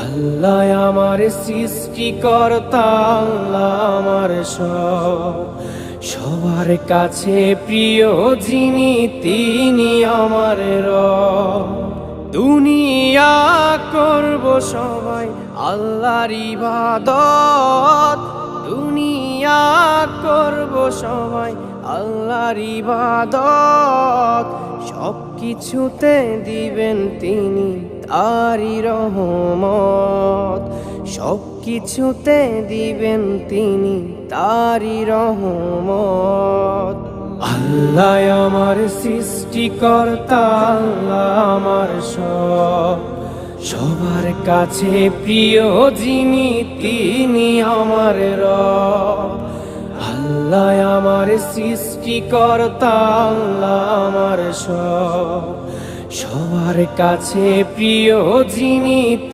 আল্লাহ আমার সৃষ্টিকর্তা, আল্লাহ আমার সবার কাছে প্রিয় যিনি, তিনি আমার রব। দুনিয়া করব সবাই আল্লাহর ইবাদত, দুনিয়া করব সবাই আল্লাহর ইবাদত। সব কিছুতে দিবেন তিনি তারি রহমত, সব কিছুতে দিবেন তিনি তারি রহমত। আল্লাহ আমার সৃষ্টিকর্তা, আল্লাহ আমার সবার কাছে প্রিয় যিনি, তিনি আমার রব। আল্লাহ আমার সৃষ্টিকর্তা, আল্লাহ আমার সবার কাছে প্রিয় যিনি।